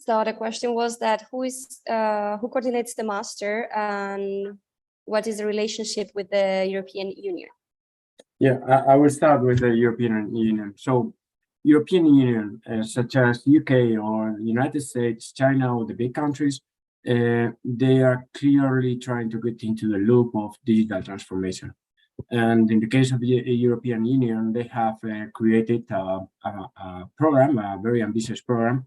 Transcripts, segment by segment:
So the question was that who coordinates the master and what is the relationship with the European Union? Yeah, I will start with the European Union. So European Union, such as UK or United States, China, or the big countries, they are clearly trying to get into the loop of digital transformation. And in the case of the European Union, they have created a program, a very ambitious program,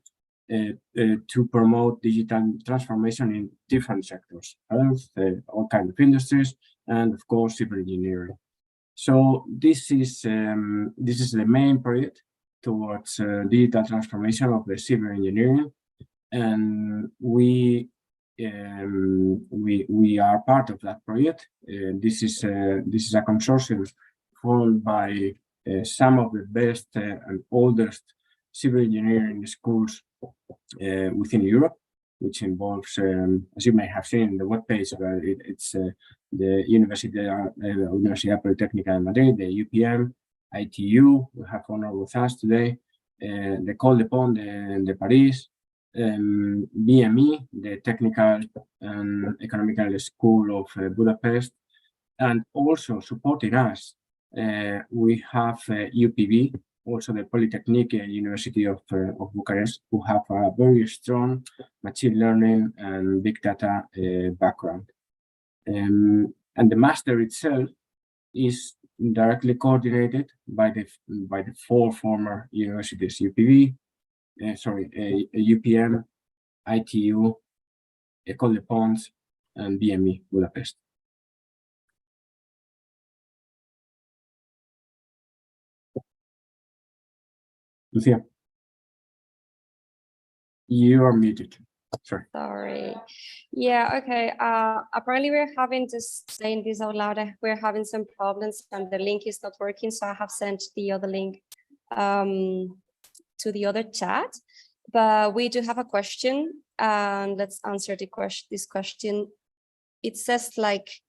to promote digital transformation in different sectors, health, all kinds of industries, and of course, civil engineering. So this is the main project towards digital transformation of the civil engineering, and we are part of that project. This is a consortium formed by some of the best and oldest civil engineering schools within Europe, which involves, as you may have seen in the webpage, it's the Universidad Politécnica de Madrid, the UPM, ITU, we have Onur with us today, the École de Pont de Paris, BME, the Technical and Economical School of Budapest, and also supporting us, we have UPB, also the Polytechnic University of Bucharest, who have a very strong machine learning and big data background. And the master itself is directly coordinated by the four former universities: UPM, ITU, École de Pont, and BME Budapest. Lucia, you are muted. Sorry. Yeah, okay. Apparently we're having, just saying this out loud, we're having some problems and the link is not working. So I have sent the other link to the other chat. But we do have a question, and let's answer this question. It says, like,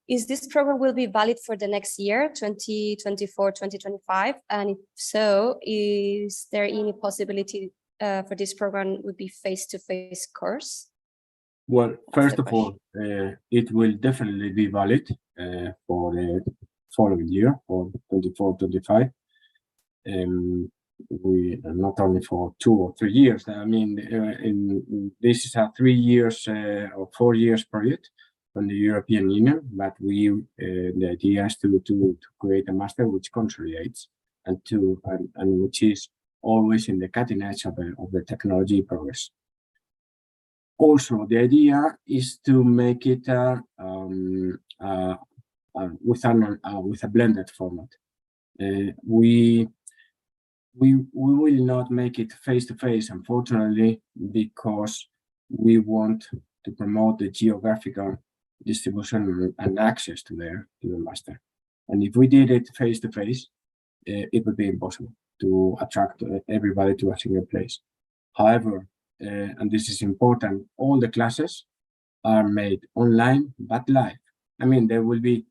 is this program will be valid for the next year, 2024, 2025? And if so, is there any possibility for this program would be face-to-face course? Well, first of all, it will definitely be valid for the following year, for 24-25. We not only for 2 or 3 years. I mean, this is a 3 years or 4 years project from the European Union, but the idea is to create a master which consolidates and which is always in the cutting edge of the technology progress. Also, the idea is to make it with a blended format. We will not make it face-to-face, unfortunately, because we want to promote the geographical distribution and access to the master. And if we did it face-to-face, it would be impossible to attract everybody to a single place. However, and this is important, all the classes are made online but live. I mean, there will be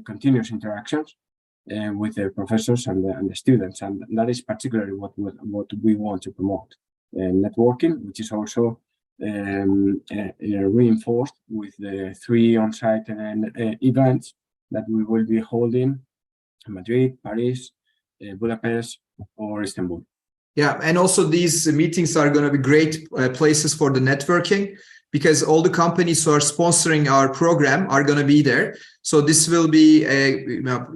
continuous interactions with the professors and the students, and that is particularly what we want to promote. Networking, which is also reinforced with the 3 on-site events that we will be holding in Madrid, Paris, Budapest, or Istanbul. Yeah, and also these meetings are going to be great places for the networking, because all the companies who are sponsoring our program are going to be there. So this will be a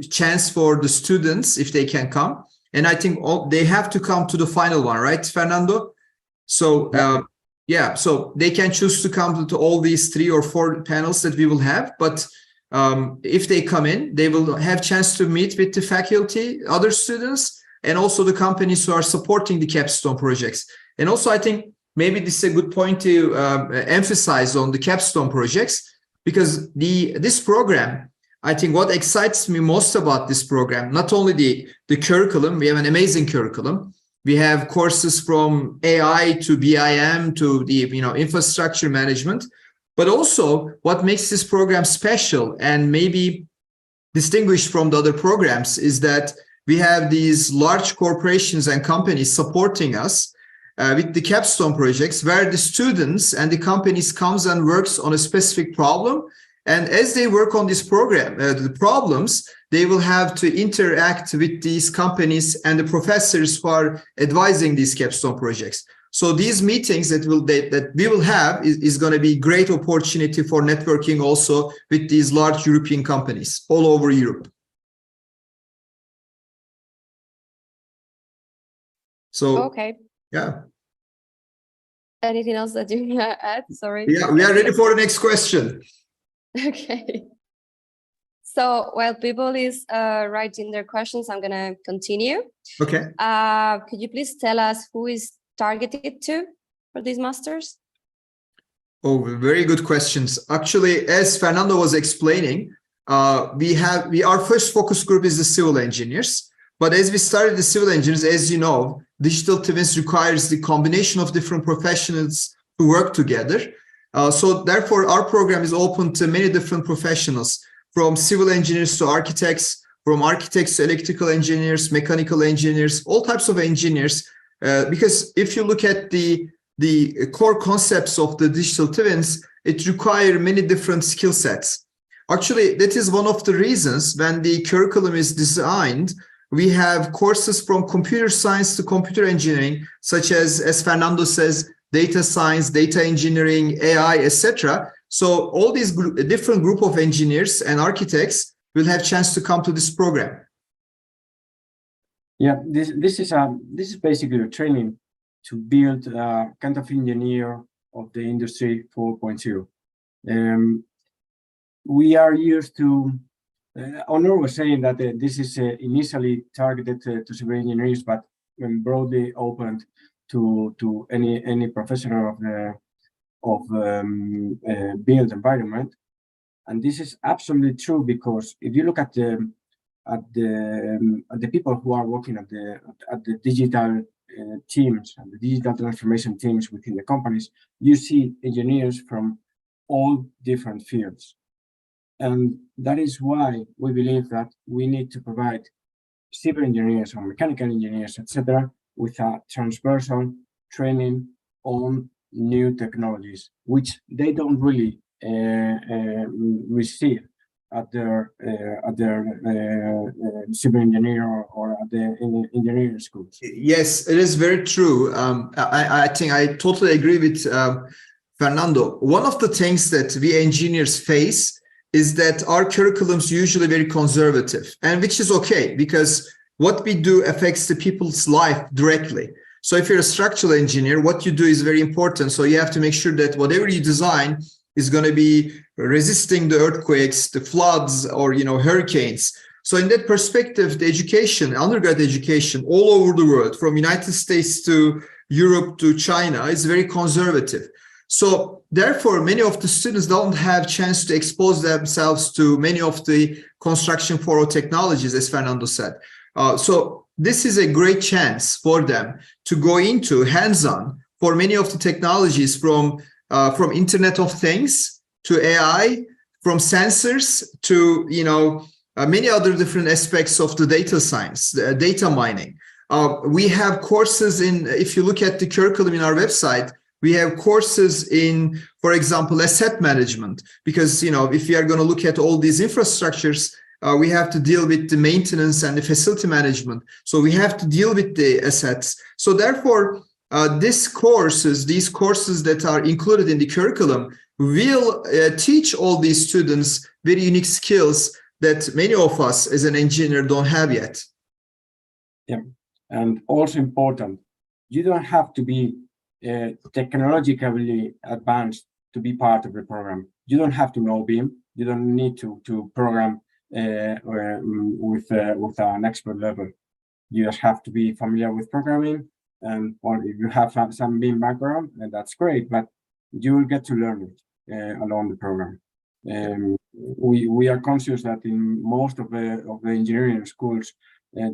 chance for the students if they can come. And I think they have to come to the final one, right, Fernando? So yeah, so they can choose to come to all these 3 or 4 panels that we will have. But if they come in, they will have chance to meet with the faculty, other students, and also the companies who are supporting the capstone projects. And also, I think maybe this is a good point to emphasize on the capstone projects, because this program, I think what excites me most about this program, not only the curriculum, we have an amazing curriculum. We have courses from AI to BIM to the infrastructure management, but also what makes this program special and maybe distinguished from the other programs is that we have these large corporations and companies supporting us, with the capstone projects, where the students and the companies comes and works on a specific problem. And as they work on this program, the problems, they will have to interact with these companies and the professors who are advising these capstone projects. So these meetings that we will have is going to be great opportunity for networking also with these large European companies all over Europe. So, okay. Yeah. Anything else that you want to add? Sorry. Yeah, we are ready for the next question. Okay. So while people is writing their questions, I'm going to continue. Okay. Could you please tell us who is targeted to for these masters? Oh, very good questions. Actually, as Fernando was explaining, our first focus group is the civil engineers. But as we started the civil engineers, as you know, digital twins requires the combination of different professionals to work together. So therefore, our program is open to many different professionals, from civil engineers to architects, from architects to electrical engineers, mechanical engineers, all types of engineers. Because if you look at the core concepts of the digital twins, it requires many different skill sets. Actually, that is one of the reasons when the curriculum is designed, we have courses from computer science to computer engineering, such as Fernando says, data science, data engineering, AI, etc. So all these different group of engineers and architects will have chance to come to this program. Yeah, this is basically a training to build a kind of engineer of the industry 4.0. We are used to. Onur was saying that this is initially targeted to civil engineers, but broadly opened to any professional of the built environment. And this is absolutely true, because if you look at the people who are working at the digital teams and the digital transformation teams within the companies, you see engineers from all different fields. And that is why we believe that we need to provide civil engineers or mechanical engineers, etc., with a transversal training on new technologies, which they don't really receive at their civil engineer or at the engineering schools. Yes, it is very true. I think I totally agree with Fernando. One of the things that we engineers face is that our curriculum is usually very conservative, and which is okay, because what we do affects the people's life directly. So if you're a structural engineer, what you do is very important. So you have to make sure that whatever you design is going to be resisting the earthquakes, the floods, or hurricanes. So in that perspective, the education, undergrad education all over the world, from United States to Europe to China, is very conservative. So therefore, many of the students don't have chance to expose themselves to many of the construction 4.0 technologies, as Fernando said. So this is a great chance for them to go into hands-on for many of the technologies, from Internet of Things to AI, from sensors to many other different aspects of the data science, the data mining. We have courses in, if you look at the curriculum in our website, we have courses in, for example, asset management, because if we are going to look at all these infrastructures, we have to deal with the maintenance and the facility management. So we have to deal with the assets. So therefore, these courses that are included in the curriculum will teach all these students very unique skills that many of us as an engineer don't have yet. Yeah, and also important, you don't have to be technologically advanced to be part of the program. You don't have to know BIM. You don't need to program with an expert level. You just have to be familiar with programming, or if you have some BIM background, then that's great. But you will get to learn it along the program. We are conscious that in most of the engineering schools,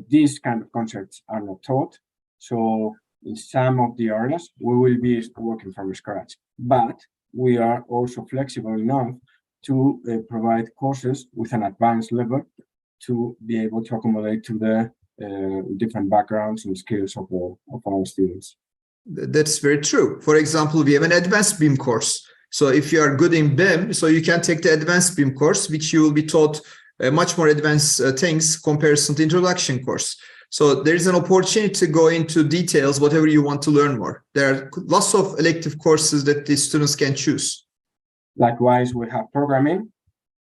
these kind of concepts are not taught. So in some of the areas, we will be working from scratch, but we are also flexible enough to provide courses with an advanced level to be able to accommodate to the different backgrounds and skills of our students. That's very true. For example, we have an advanced BIM course. So if you are good in BIM, so you can take the advanced BIM course, which you will be taught much more advanced things comparison to introduction course. So there is an opportunity to go into details, whatever you want to learn more. There are lots of elective courses that the students can choose. Likewise, we have programming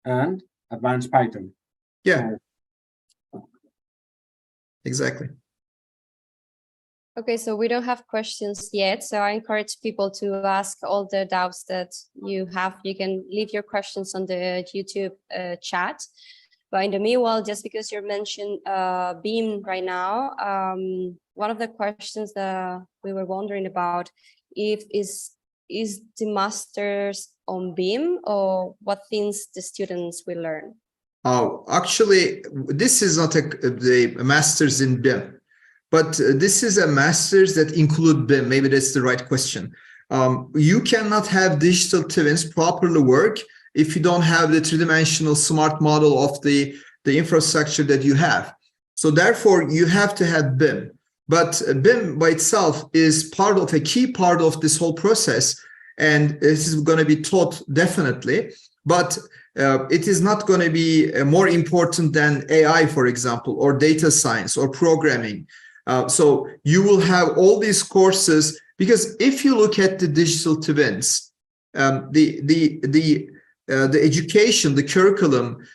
and advanced Python. Yeah, exactly. Okay, so we don't have questions yet. So I encourage people to ask all the doubts that you have. You can leave your questions on the YouTube chat. But in the meanwhile, just because you mentioned BIM right now, one of the questions that we were wondering about is the masters on BIM, or what things the students will learn? Oh, actually, this is not the master's in BIM, but this is a master's that include BIM. Maybe that's the right question. You cannot have digital twins properly work if you don't have the three-dimensional smart model of the infrastructure that you have. So therefore, you have to have BIM. But BIM by itself is part of a key part of this whole process. And this is going to be taught definitely. But it is not going to be more important than AI, for example, or data science or programming. So you will have all these courses, because if you look at the digital twins, the education, the curriculum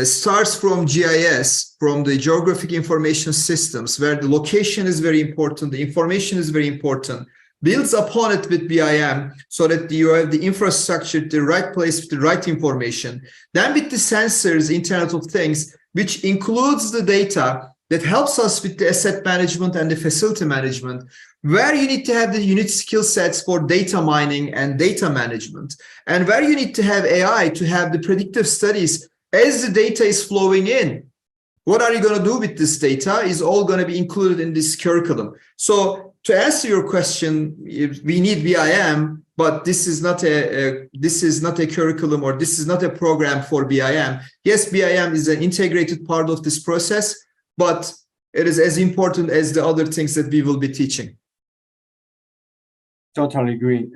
starts from GIS, from the geographic information systems, where the location is very important, the information is very important, builds upon it with BIM so that you have the infrastructure, the right place, the right information. Then with the sensors, Internet of Things, which includes the data that helps us with the asset management and the facility management, where you need to have the unique skill sets for data mining and data management, and where you need to have AI to have the predictive studies as the data is flowing in. What are you going to do with this data is all going to be included in this curriculum. So to answer your question, we need BIM, but this is not a curriculum, or this is not a program for BIM. Yes, BIM is an integrated part of this process, but it is as important as the other things that we will be teaching. Totally agree.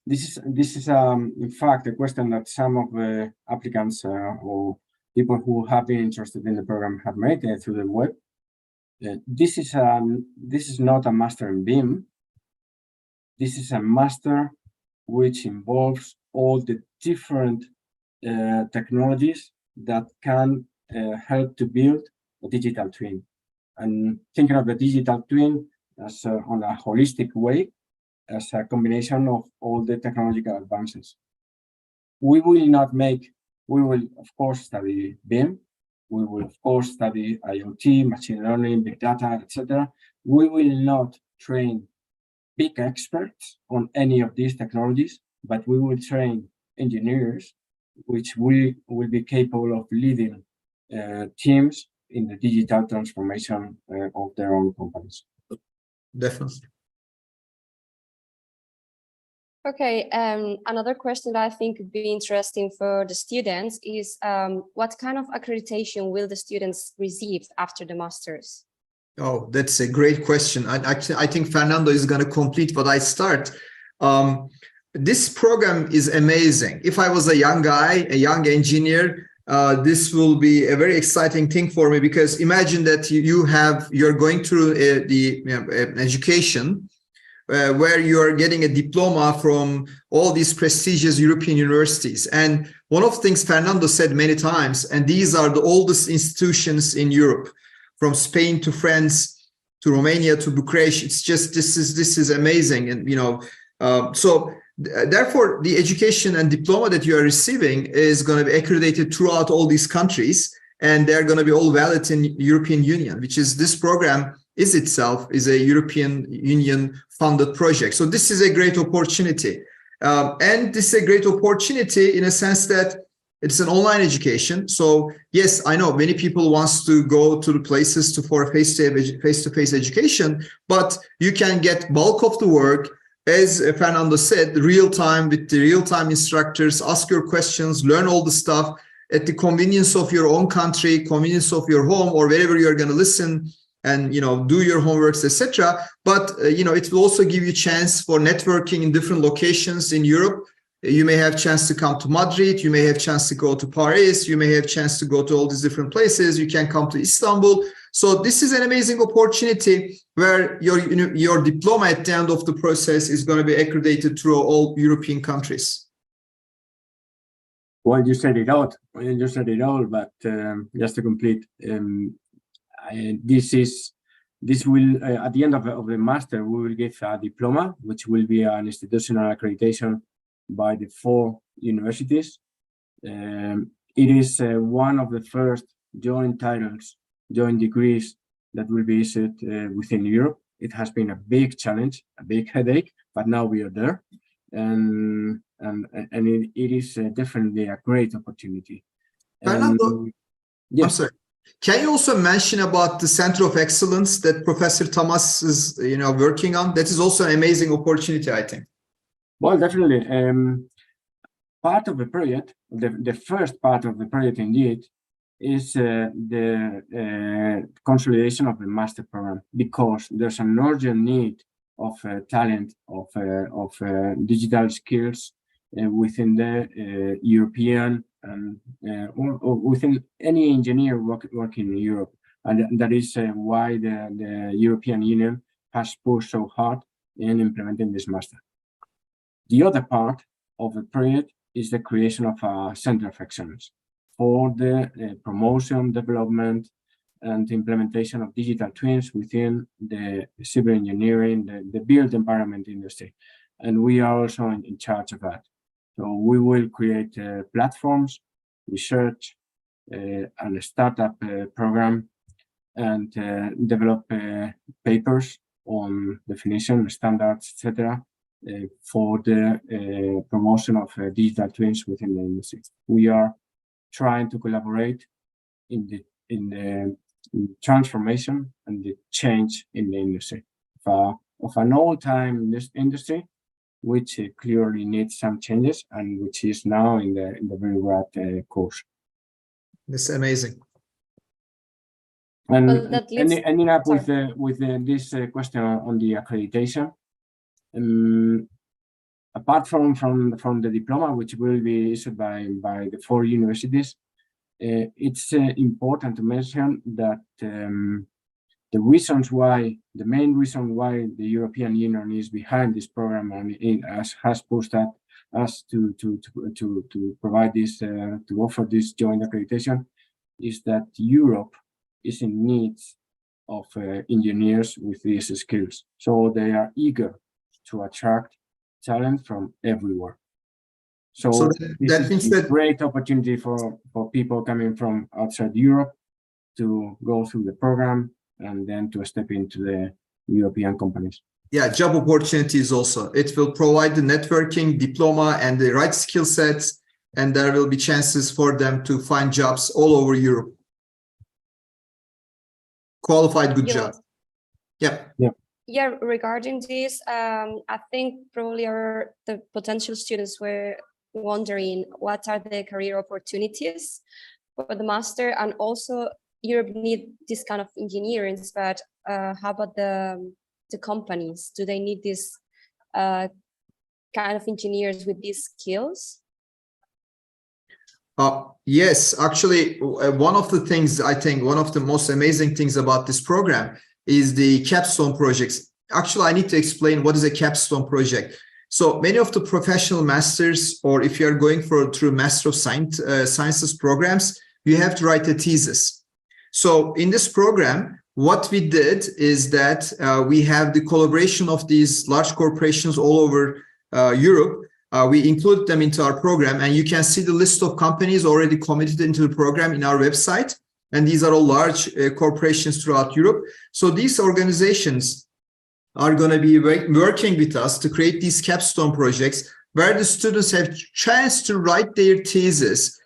This is in fact a question that some of the applicants or people who have been interested in the program have made through the web. This is not a master in BIM. This is a master which involves all the different technologies that can help to build a digital twin. And thinking of the digital twin as on a holistic way, as a combination of all the technological advances. We will, of course, study BIM. We will, of course, study IoT, machine learning, big data, etc. We will not train big experts on any of these technologies, but we will train engineers which will be capable of leading teams in the digital transformation of their own companies. Definitely. Okay, another question that I think would be interesting for the students is what kind of accreditation will the students receive after the masters? Oh, that's a great question. I think Fernando is going to complete what I start. This program is amazing. If I was a young guy, a young engineer, this will be a very exciting thing for me, because imagine that you're going through an education where you are getting a diploma from all these prestigious European universities. And one of the things Fernando said many times, and these are the oldest institutions in Europe, from Spain to France to Romania to Bucharest. It's just, this is amazing. And, so therefore the education and diploma that you are receiving is going to be accredited throughout all these countries, and they're going to be all valid in European Union, which is this program is a European Union funded project. So this is a great opportunity. And this is a great opportunity in a sense that it's an online education. So yes, I know many people wants to go to the places for face-to-face education, but you can get bulk of the work, as Fernando said, real time with the real-time instructors, ask your questions, learn all the stuff at the convenience of your own country, convenience of your home, or wherever you're going to listen. and do your homeworks, etc. But it will also give you chance for networking in different locations in Europe. You may have chance to come to Madrid, you may have chance to go to Paris, you may have chance to go to all these different places, you can come to Istanbul. So this is an amazing opportunity where your diploma at the end of the process is going to be accredited through all European countries. Well, you said it all. But just to complete, this will at the end of the master, we will give a diploma, which will be an institutional accreditation by the 4 universities. It is one of the first joint titles, joint degrees that will be issued within Europe. It has been a big challenge, a big headache, but now we are there, and it is definitely a great opportunity. Fernando, yes. I'm sorry. Can you also mention about the Center of Excellence that Professor Thomas is, working on? That is also an amazing opportunity, I think. Well, definitely. Part of the project, the first part of the project indeed, is the consolidation of the master program, because there's an urgent need of talent, of digital skills within the European or within any engineer working in Europe. And that is why the European Union has pushed so hard in implementing this master. The other part of the project is the creation of a center of excellence for the promotion, development, and implementation of digital twins within the civil engineering, the built environment industry. And we are also in charge of that. So we will create platforms, research, and a startup program, and develop papers on definition, standards, etc., for the promotion of digital twins within the industry. We are trying to collaborate in the transformation and the change in the industry of an old-time industry, which clearly needs some changes and which is now in the very right course. That's amazing. And well, that leads, ending up with this question on the accreditation. Apart from the diploma, which will be issued by the 4 universities, it's important to mention that the main reason why the European Union is behind this program and has pushed us to provide this, to offer this joint accreditation, is that Europe is in need of engineers with these skills. So they are eager to attract talent from everywhere. So that means that a great opportunity for people coming from outside Europe to go through the program and then to step into the European companies. Yeah, job opportunities also. It will provide the networking, diploma, and the right skill sets, and there will be chances for them to find jobs all over Europe. Qualified good jobs. Yeah. Yeah, regarding this, I think probably the potential students were wondering what are the career opportunities for the master, and also Europe need this kind of engineering, but how about the companies? Do they need this kind of engineers with these skills? Yes, actually, one of the things, I think one of the most amazing things about this program is the capstone projects. Actually, I need to explain what is a capstone project. So many of the professional masters, or if you are going through Master of Sciences programs, you have to write a thesis. So in this program, what we did is that we have the collaboration of these large corporations all over Europe. We include them into our program, and you can see the list of companies already committed into the program in our website. And these are all large corporations throughout Europe. So these organizations are going to be working with us to create these capstone projects where the students have a chance to write their thesis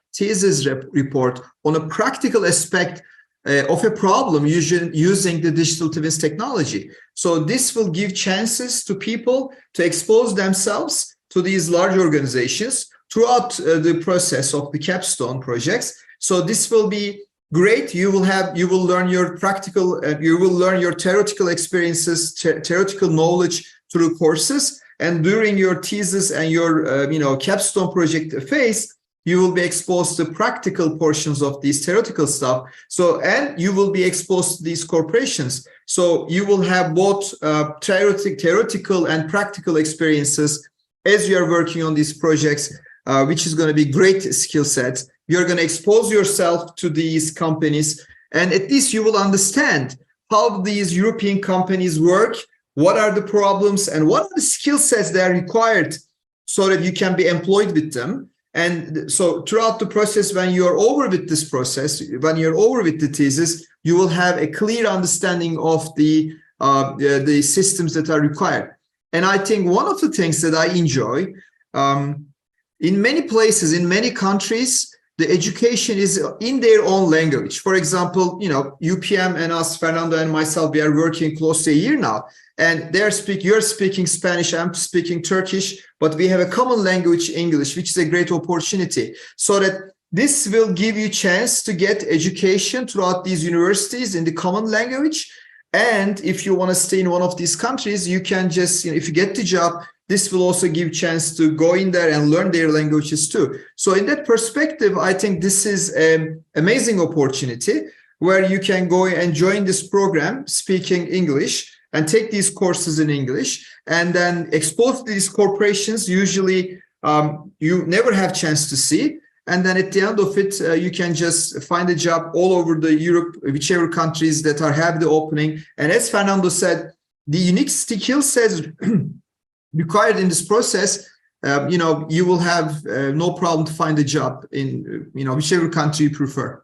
report on a practical aspect of a problem using the digital twins technology. So this will give chances to people to expose themselves to these large organizations throughout the process of the capstone projects. So this will be great. You will learn your practical, you will learn your theoretical experiences, theoretical knowledge through courses. And during your thesis and your capstone project phase, you will be exposed to practical portions of these theoretical stuff. So, and you will be exposed to these corporations. So you will have both theoretical and practical experiences as you are working on these projects, which is going to be great skill sets. You're going to expose yourself to these companies, and at least you will understand how these European companies work, what are the problems, and what are the skill sets that are required so that you can be employed with them. And so throughout the process, when you're over with this process, when you're over with the thesis, you will have a clear understanding of the systems that are required. And I think one of the things that I enjoy, in many places, in many countries, the education is in their own language. For example, UPM and us, Fernando and myself, we are working close to a year now. And you're speaking Spanish, I'm speaking Turkish, but we have a common language, English, which is a great opportunity. So that this will give you a chance to get education throughout these universities in the common language. And if you want to stay in one of these countries, you can just, if you get the job, this will also give chance to go in there and learn their languages too. So in that perspective, I think this is an amazing opportunity where you can go and join this program speaking English and take these courses in English and then expose these corporations. Usually you never have chance to see. And then at the end of it, you can just find a job all over the Europe, whichever countries that have the opening. And as Fernando said, the unique skill sets required in this process, you will have no problem to find a job in, whichever country you prefer.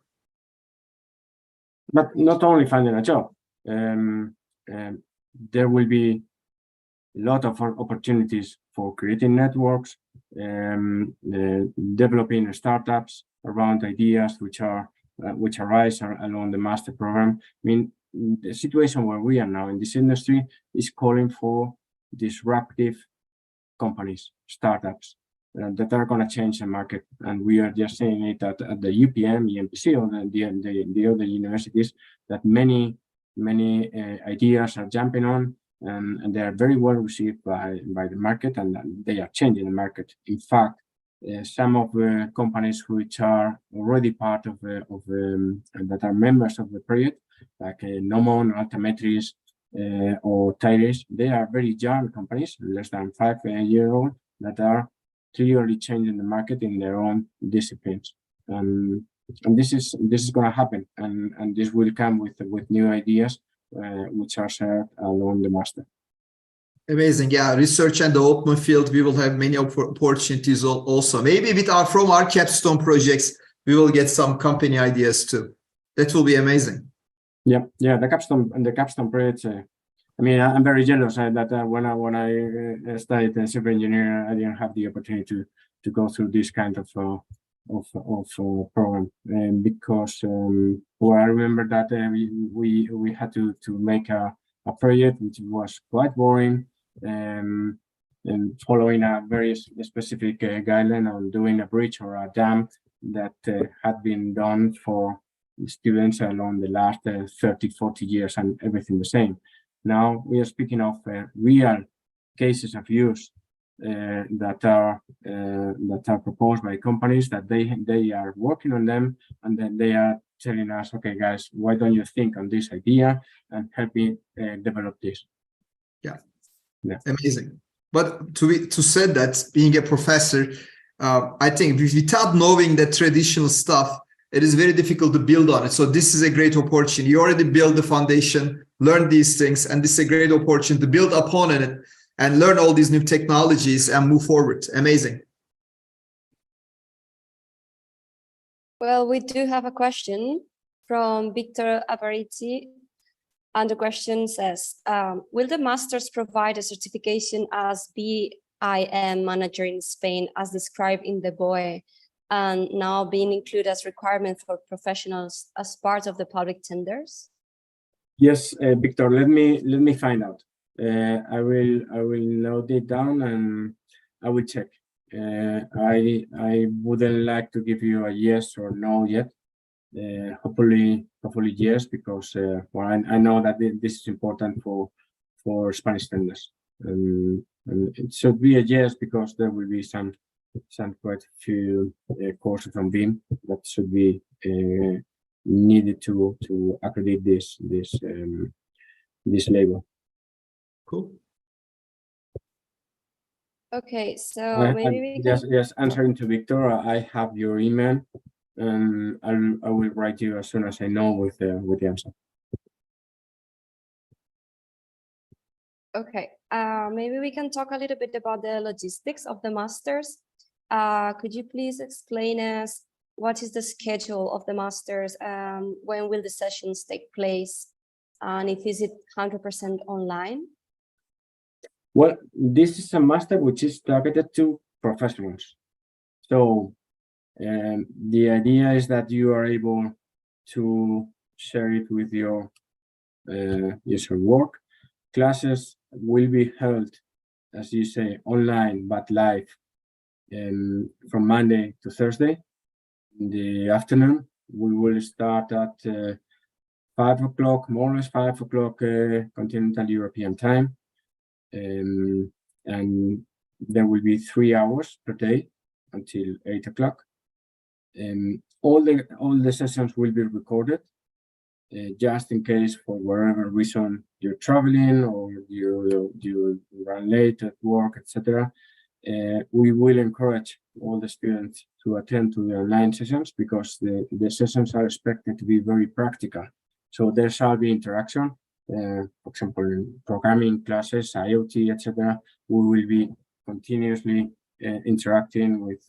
But not only finding a job, there will be a lot of opportunities for creating networks, developing startups around ideas which arise along the master program. I mean, the situation where we are now in this industry is calling for disruptive companies, startups that are going to change the market, and we are just saying it at the UPM, EMPC, or the other universities, that many ideas are jumping on, and they are very well received by the market, and they are changing the market. In fact, some of the companies which are already part of that are members of the project, like Nomon, Altimetris, or Tires, they are very young companies, less than 5 years old, that are clearly changing the market in their own disciplines. And this is going to happen, and this will come with new ideas which are shared along the master. Amazing. Yeah, research and the open field, we will have many opportunities also. Maybe from our capstone projects, we will get some company ideas too. That will be amazing. Yeah, the capstone projects. I mean, I'm very jealous that when I studied civil engineering, I didn't have the opportunity to go through this kind of program, because I remember that we had to make a project which was quite boring, and following a very specific guideline on doing a bridge or a dam that had been done for students along the last 30-40 years, and everything the same. Now we are speaking of real cases of use that are proposed by companies, that they are working on them, and then they are telling us, okay guys, why don't you think on this idea and help me develop this. Yeah. Amazing. But to say that, being a professor, I think without knowing the traditional stuff, it is very difficult to build on it. So this is a great opportunity. You already build the foundation, learn these things, and this is a great opportunity to build upon it and learn all these new technologies and move forward. Amazing. Well, we do have a question from Victor Aparici, and the question says, will the masters provide a certification as BIM manager in Spain as described in the BOE, and now being included as requirement for professionals as part of the public tenders? Yes, Victor, let me find out. I will note it down and I will check. I wouldn't like to give you a yes or no yet, Hopefully yes, because well, I know that this is important for Spanish standards. And it should be a yes, because there will be some quite few courses on BIM that should be needed to accredit this label. Cool. Okay, so maybe we can just answering to Victor. I have your email, and I will write you as soon as I know with the answer. Okay, maybe we can talk a little bit about the logistics of the masters. Could you please explain us what is the schedule of the masters? When will the sessions take place? And if is it 100% online? Well, this is a master which is targeted to professionals. So the idea is that you are able to share it with your work. Classes will be held, as you say, online but live from Monday to Thursday. In the afternoon, we will start at 5 o'clock, more or less 5 o'clock continental European time. And there will be 3 hours per day until 8 o'clock. All the sessions will be recorded, just in case for whatever reason you're traveling or you run late at work, etc. We will encourage all the students to attend to the online sessions, because the sessions are expected to be very practical. So there shall be interaction. For example, in programming classes, IoT, etc., we will be continuously interacting with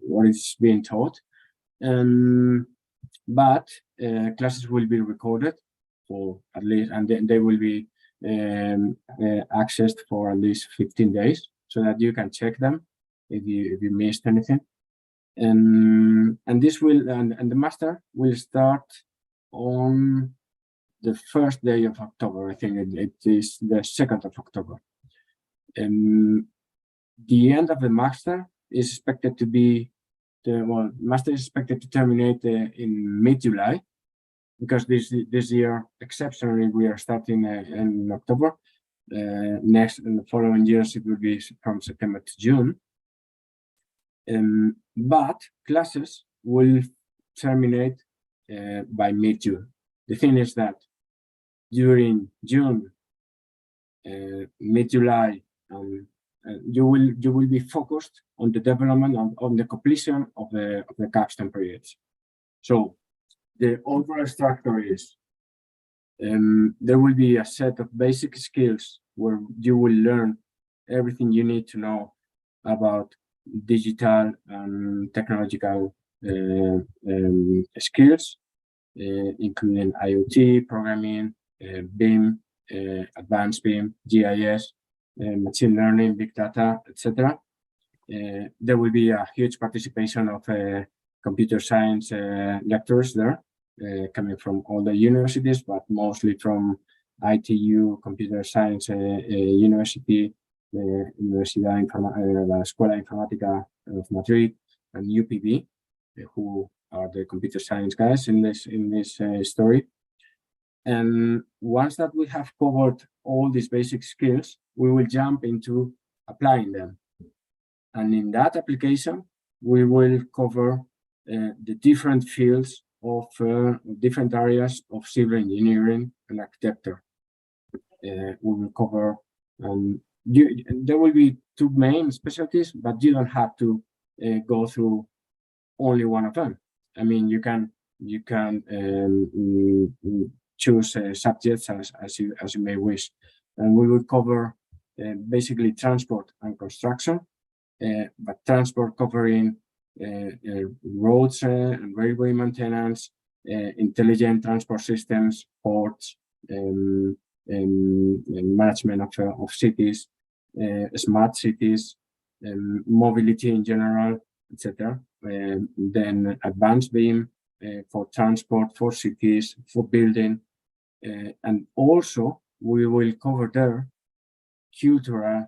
what is being taught. But classes will be recorded for at least, and then they will be accessed for at least 15 days, so that you can check them if you missed anything. And this will and the master will start on the first day of October. I think it is the 2nd of October. The end of the master is expected to be master is expected to terminate in mid-July, because this year exceptionally we are starting in October. Next, in the following years, it will be from September to June. But classes will terminate by mid-June. The thing is that during June, mid-July, you will be focused on the development on the completion of the capstone projects. So the overall structure is there will be a set of basic skills where you will learn everything you need to know about digital and technological skills, including IoT, programming, BIM, advanced BIM, GIS, machine learning, big data, etc. There will be a huge participation of computer science lecturers there, coming from all the universities, but mostly from ITU, Computer Science University, la Escuela Informática of Madrid, and UPB, who are the computer science guys in this story. And once that we have covered all these basic skills, we will jump into applying them. And in that application, we will cover the different fields of different areas of civil engineering and architecture. We will cover, there will be 2 main specialties, but you don't have to go through only one of them. I mean, you can choose subjects as you may wish. And we will cover basically transport and construction, but transport covering roads and railway maintenance, intelligent transport systems, ports, management of cities, smart cities, mobility in general, etc. Then advanced BIM for transport, for cities, for building, and also we will cover there cultural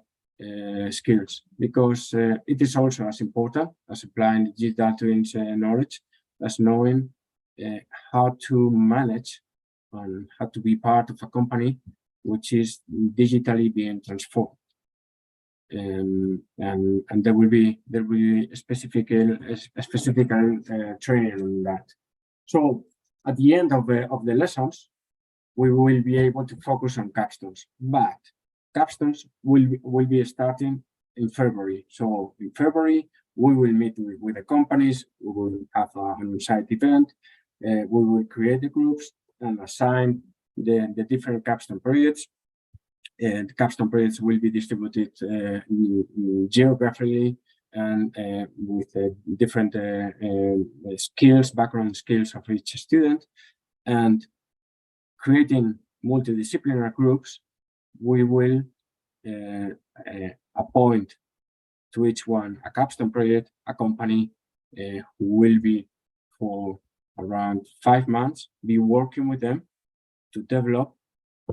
skills, because it is also as important as applying digital twins knowledge as knowing how to manage and how to be part of a company which is digitally being transformed. And there will be specific training on that. So at the end of the lessons, we will be able to focus on capstones, but capstones will be starting in February. So in February, we will meet with the companies, we will have an on-site event, we will create the groups and assign the different capstone periods. And the capstone periods will be distributed geographically and with different skills, background skills of each student. And creating multidisciplinary groups, we will appoint to each one a capstone period, a company who will be for around 5 months, be working with them to develop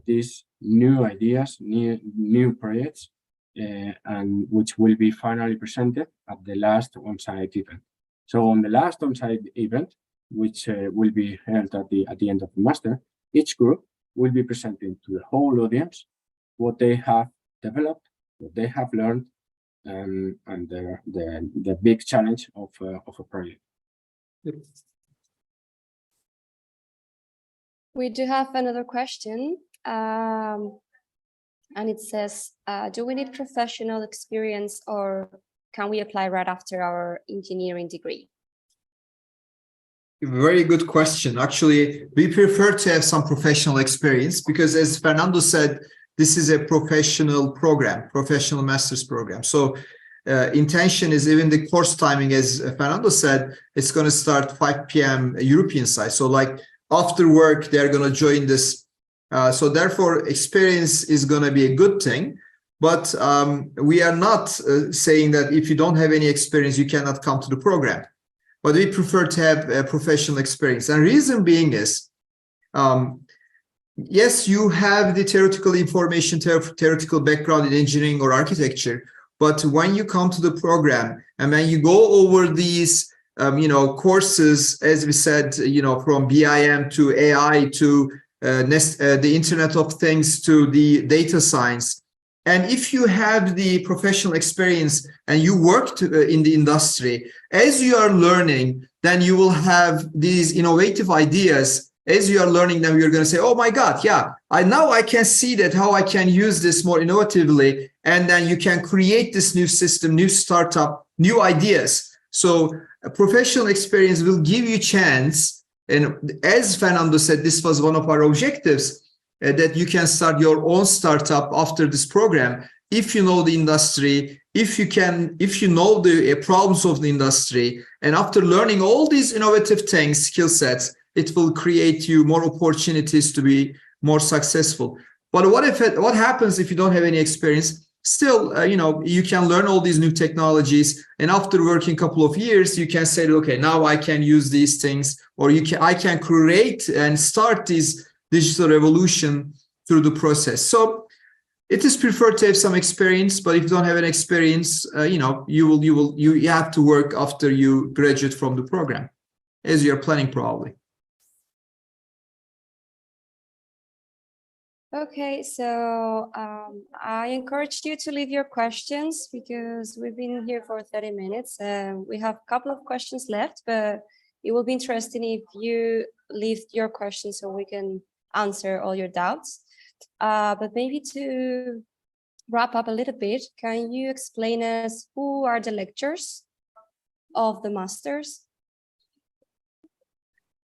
these new ideas, new projects, and which will be finally presented at the last on-site event. So on the last on-site event, which will be held at the end of the master, each group will be presenting to the whole audience what they have developed, what they have learned, and the big challenge of a project. We do have another question, and it says, do we need professional experience or can we apply right after our engineering degree? Very good question. Actually, we prefer to have some professional experience because, as Fernando said, this is a professional program, professional master's program. So intention is even the course timing, as Fernando said, it's going to start 5 p.m. European side. So like after work, they're going to join this. So therefore, experience is going to be a good thing. But we are not saying that if you don't have any experience, you cannot come to the program. But we prefer to have a professional experience. And reason being is, yes, you have the theoretical information, theoretical background in engineering or architecture, but when you come to the program and when you go over these, courses, as we said, from BIM to AI to the Internet of Things to the data science, and if you have the professional experience and you worked in the industry, as you are learning, then you will have these innovative ideas. As you are learning them, you're going to say, oh my God, yeah, now I can see that how I can use this more innovatively. And then you can create this new system, new startup, new ideas. So a professional experience will give you chance. And as Fernando said, this was one of our objectives, that you can start your own startup after this program. If you know the industry, if you know the problems of the industry, and after learning all these innovative things, skill sets, it will create you more opportunities to be more successful. But what happens if you don't have any experience? Still, you can learn all these new technologies, and after working a couple of years, you can say, okay, now I can use these things, or I can create and start this digital revolution through the process. So it is preferred to have some experience, but if you don't have an experience, you have to work after you graduate from the program, as you're planning probably. Okay, so I encouraged you to leave your questions because we've been here for 30 minutes. We have a couple of questions left, but it will be interesting if you leave your questions so we can answer all your doubts. But maybe to wrap up a little bit, can you explain us who are the lecturers of the masters?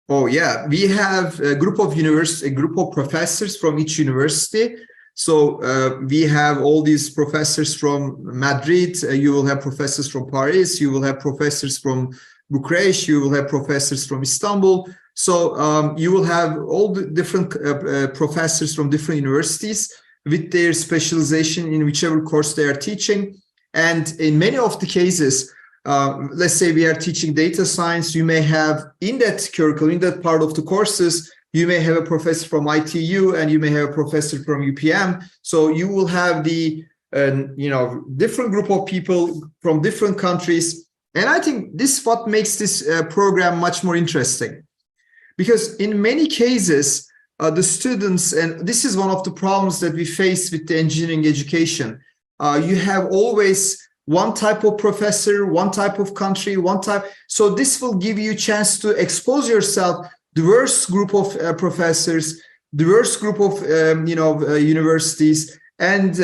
Oh yeah, we have a group of professors from each university. So we have all these professors from Madrid. You will have professors from Paris. You will have professors from Bucharest. You will have professors from Istanbul. So you will have all the different professors from different universities with their specialization in whichever course they are teaching. And in many of the cases, let's say we are teaching data science, you may have in that curriculum, in that part of the courses, you may have a professor from ITU and you may have a professor from UPM. So you will have the different group of people from different countries. And I think this is what makes this program much more interesting. Because in many cases, the students, and this is one of the problems that we face with the engineering education, you have always one type of professor, one type of country, one type. So this will give you a chance to expose yourself, diverse group of professors, diverse group of universities, and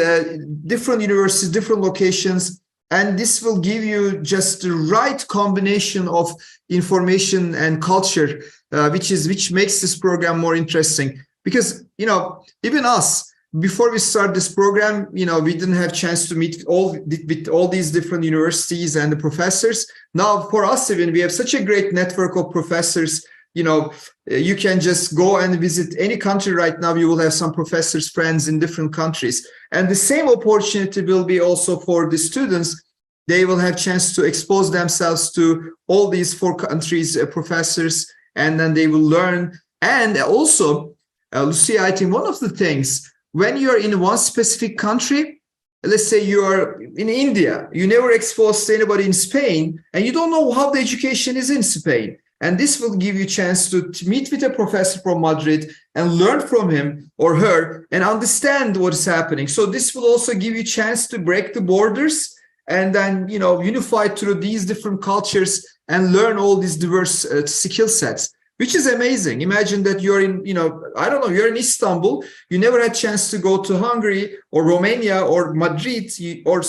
different universities, different locations. And this will give you just the right combination of information and culture, which makes this program more interesting. Because, even us, before we start this program, we didn't have chance to meet with all these different universities and the professors. Now, for us, even we have such a great network of professors. You can just go and visit any country right now. You will have some professors, friends in different countries. And the same opportunity will be also for the students. They will have chance to expose themselves to all these 4 countries, professors, and then they will learn. And also, Lucia, I think one of the things, when you're in one specific country, let's say you are in India, you never exposed to anybody in Spain, and you don't know how the education is in Spain. And this will give you a chance to meet with a professor from Madrid and learn from him or her and understand what is happening. So this will also give you a chance to break the borders and then, unify through these different cultures and learn all these diverse skill sets, which is amazing. Imagine that you're in, you're in Istanbul. You never had a chance to go to Hungary or Romania or Madrid or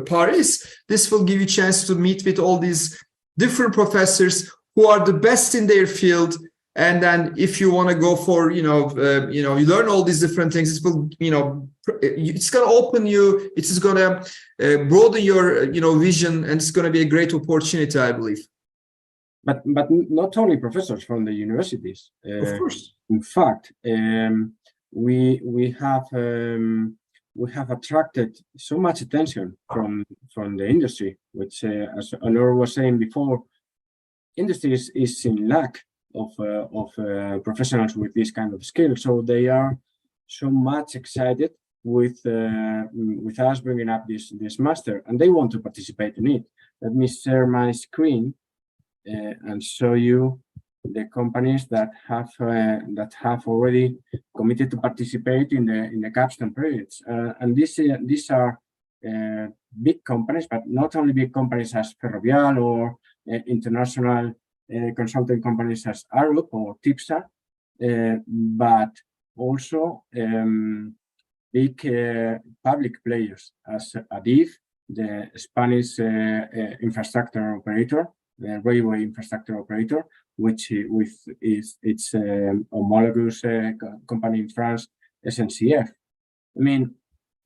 Paris. This will give you a chance to meet with all these different professors who are the best in their field. And then if you want to go for, you learn all these different things, it will, it's going to open you, it is going to broaden your, vision, and it's going to be a great opportunity, I believe. But not only professors from the universities. Of course. In fact, we have attracted so much attention from the industry, which, as Onur was saying before, industry is in lack of professionals with this kind of skill. So they are so much excited with us bringing up this master, and they want to participate in it. Let me share my screen and show you the companies that have already committed to participate in the capstone projects, and these are big companies, but not only big companies as Ferrovial or international consulting companies as Arup or Tipsa, but also big public players as Adif, the Spanish infrastructure operator, the railway infrastructure operator, which is its homologous company in France, SNCF.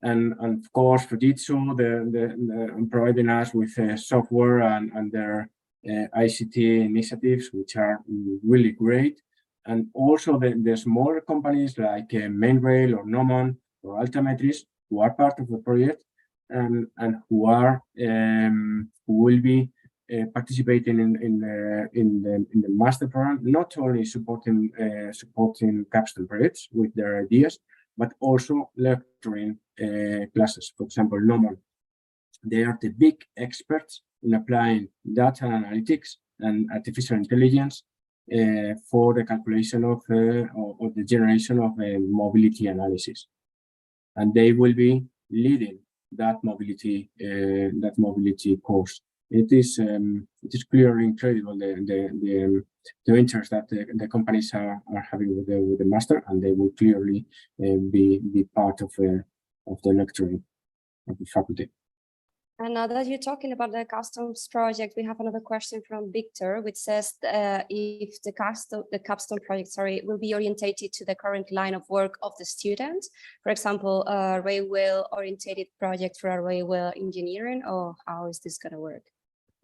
And of course, Fujitsu, the providing us with software and their ICT initiatives, which are really great. And also the smaller companies like Mainrail or Nomon or Altimetris, who are part of the project and who will be participating in the master program, not only supporting capstone projects with their ideas, but also lecturing classes. For example, Nomon, they are the big experts in applying data analytics and artificial intelligence for the calculation of the generation of mobility analysis, and they will be leading that mobility course. It is clearly incredible the interest that the companies are having with the master, and they will clearly be part of the lecturing of the faculty. And now that you're talking about the customs project, we have another question from Victor, which says if the capstone project, will be orientated to the current line of work of the student, for example, a railway-orientated project for a railway engineering, or how is this going to work?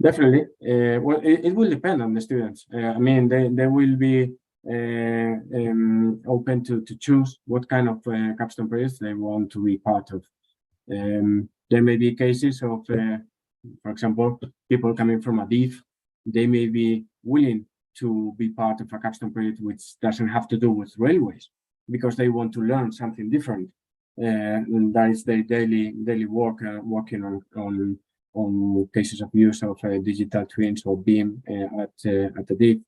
Definitely. Well, it will depend on the students. They will be open to choose what kind of capstone projects they want to be part of. There may be cases of, for example, people coming from Adif. They may be willing to be part of a capstone project which doesn't have to do with railways, because they want to learn something different. and that is their daily work, working on cases of use of digital twins or BIM at the DIG.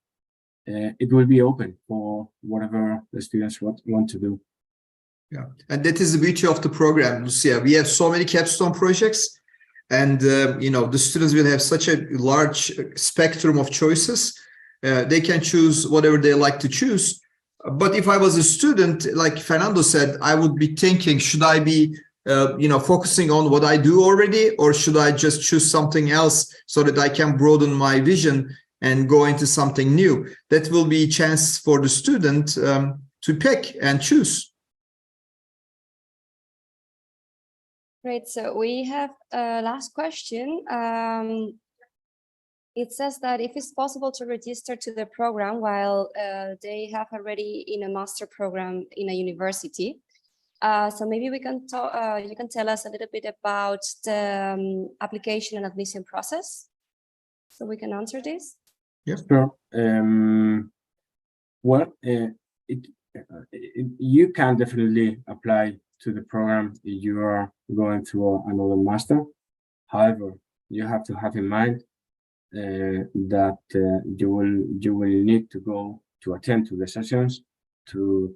It will be open for whatever the students want to do. Yeah, and that is the beauty of the program, Lucia. We have so many capstone projects, and the students will have such a large spectrum of choices. They can choose whatever they like to choose. But if I was a student, like Fernando said, I would be thinking, should I be focusing on what I do already, or should I just choose something else so that I can broaden my vision and go into something new? That will be a chance for the student to pick and choose. Great. So we have a last question. It says that if it's possible to register to the program while they have already in a master program in a university. So maybe we can talk, you can tell us a little bit about the application and admission process, so we can answer this. Yes, sure. You can definitely apply to the program if you are going through another master. However, you have to have in mind that you will need to go to attend to the sessions, to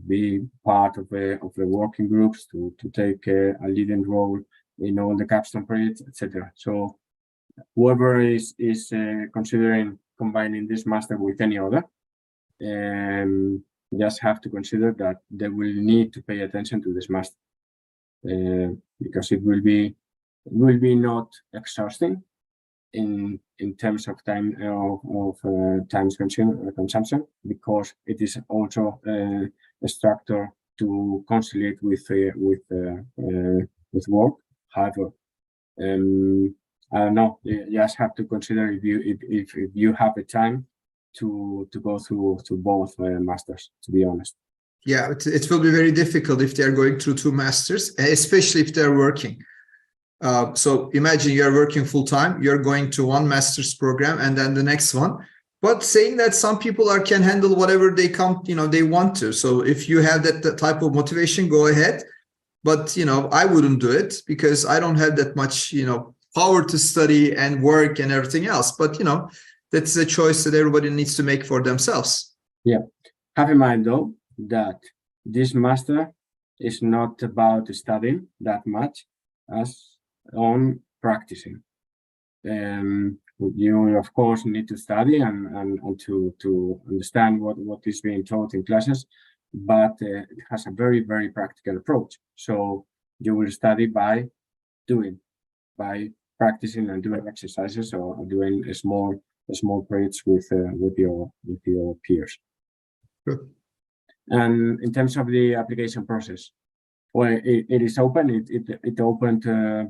be part of the working groups, to take a leading role in all the capstone projects, etc. So whoever is considering combining this master with any other, just have to consider that they will need to pay attention to this master, because it will be not exhausting in terms of time time consumption, because it is also a structure to conciliate with work. However, I don't know. You just have to consider if you have the time to go through both masters. To be honest. Yeah, it will be very difficult if they are going through two masters, especially if they're working. So imagine you're working full time, you're going to one master's program and then the next one. But saying that some people can handle whatever they they want to. So if you have that type of motivation, go ahead. But I wouldn't do it because I don't have that much power to study and work and everything else. But that's a choice that everybody needs to make for themselves. Yeah. Have in mind though that this master is not about studying that much as on practicing. You of course need to study and to understand what is being taught in classes, but it has a very, very practical approach. So you will study by practicing and doing exercises or doing small projects with your peers. Good. And in terms of the application process, well, it is open. It opened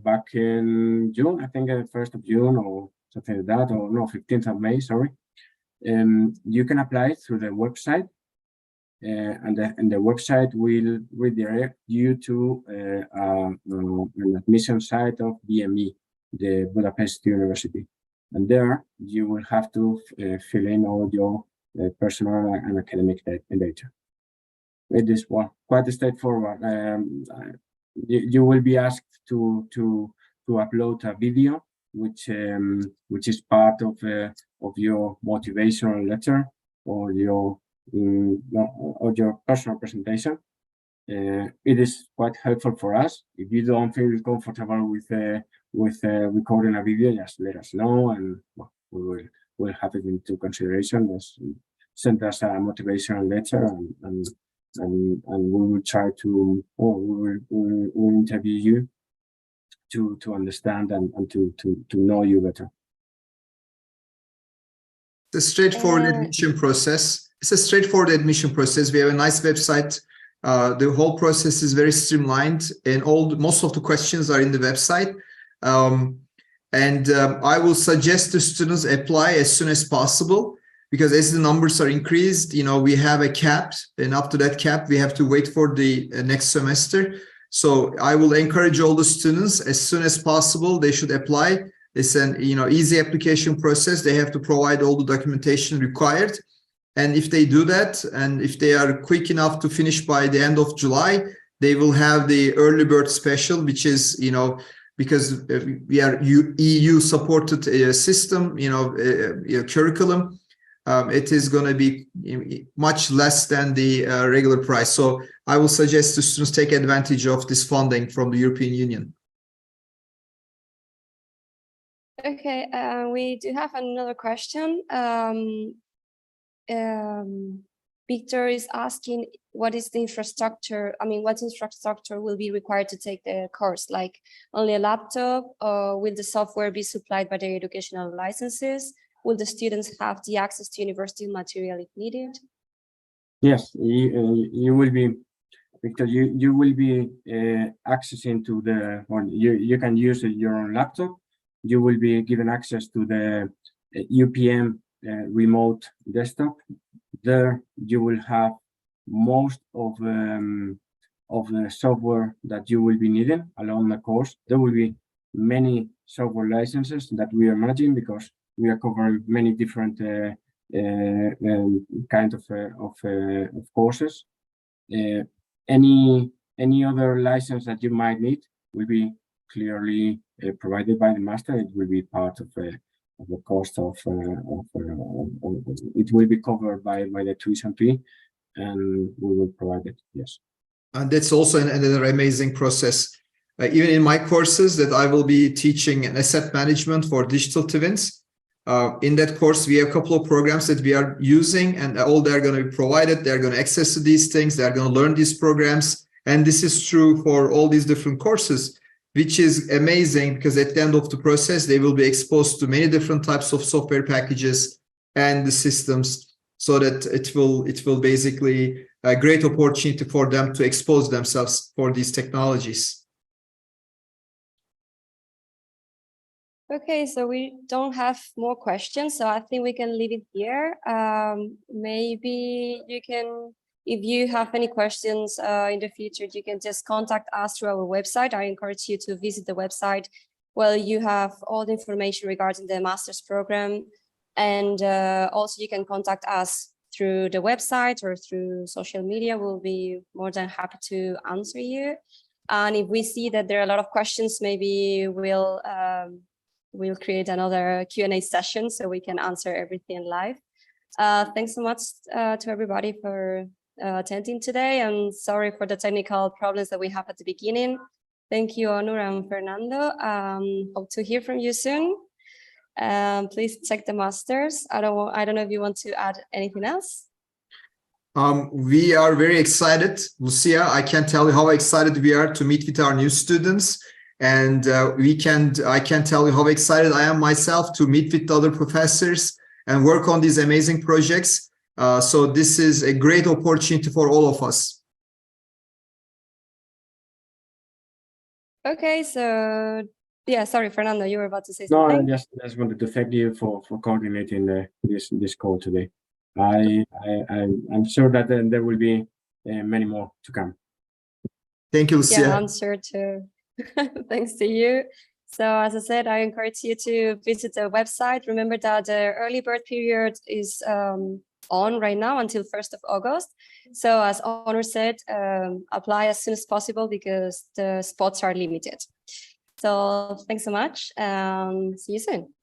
back in June, I think, 1st of June or something like that, or no, 15th of May. Sorry. You can apply through the website, and the website will redirect you to an admission site of BME, the Budapest University, and there you will have to fill in all your personal and academic data. It is quite straightforward. You will be asked to upload a video, which is part of your motivational letter or your personal presentation. It is quite helpful for us. If you don't feel comfortable with recording a video, just let us know, and we'll have it into consideration. Just send us a motivational letter, and we will try to, or we will interview you to understand and to know you better. It's a straightforward admission process. It's a straightforward admission process. We have a nice website. The whole process is very streamlined, and most of the questions are in the website. I will suggest the students apply as soon as possible, because as the numbers are increased, we have a cap, and up to that cap, we have to wait for the next semester. So I will encourage all the students as soon as possible. They should apply. It's an easy application process. They have to provide all the documentation required, and if they do that, and if they are quick enough to finish by the end of July, They will have the early bird special, which is, because we are EU supported system, curriculum. It is going to be much less than the regular price. So I will suggest to students take advantage of this funding from the European Union. Okay, we do have another question. Victor is asking, what is the infrastructure? I mean, what infrastructure will be required to take the course? Like only a laptop, or will the software be supplied by the educational licenses? Will the students have the access to university material if needed? Yes, you will be, Victor, you will be accessing to the, or you can use your own laptop. You will be given access to the UPM remote desktop. There you will have most of the software that you will be needing along the course. There will be many software licenses that we are managing because we are covering many different kind of courses. Any other license that you might need will be clearly provided by the master. It will be part of the cost of it will be covered by the tuition fee, and we will provide it. Yes, and that's also another amazing process. Even in my courses that I will be teaching an asset management for digital twins. In that course, we have a couple of programs that we are using, and all they're going to be provided. They're going to access to these things. They're going to learn these programs, and this is true for all these different courses, which is amazing because at the end of the process, they will be exposed to many different types of software packages and the systems, so that it will basically a great opportunity for them to expose themselves for these technologies. Okay, so we don't have more questions, so I think we can leave it here. Maybe you can, if you have any questions in the future, you can just contact us through our website. I encourage you to visit the website where you have all the information regarding the master's program. And also you can contact us through the website or through social media. We'll be more than happy to answer you. And if we see that there are a lot of questions, maybe we'll create another Q&A session so we can answer everything live. Thanks so much to everybody for attending today, and sorry for the technical problems that we have at the beginning. Thank you, Onur and Fernando. Hope to hear from you soon. Please check the masters. I don't know if you want to add anything else. We are very excited, Lucia. I can't tell you how excited we are to meet with our new students. And I can tell you how excited I am myself to meet with the other professors and work on these amazing projects. So this is a great opportunity for all of us. Okay, so yeah, sorry, Fernando, you were about to say something. No, I just wanted to thank you for coordinating this call today. I'm sure that there will be many more to come. Thank you, Lucia. Yeah, I'm sure too. Thanks to you. So as I said, I encourage you to visit the website. Remember that the early bird period is on right now until 1st of August. So as Onur said, apply as soon as possible because the spots are limited. So thanks so much. See you soon.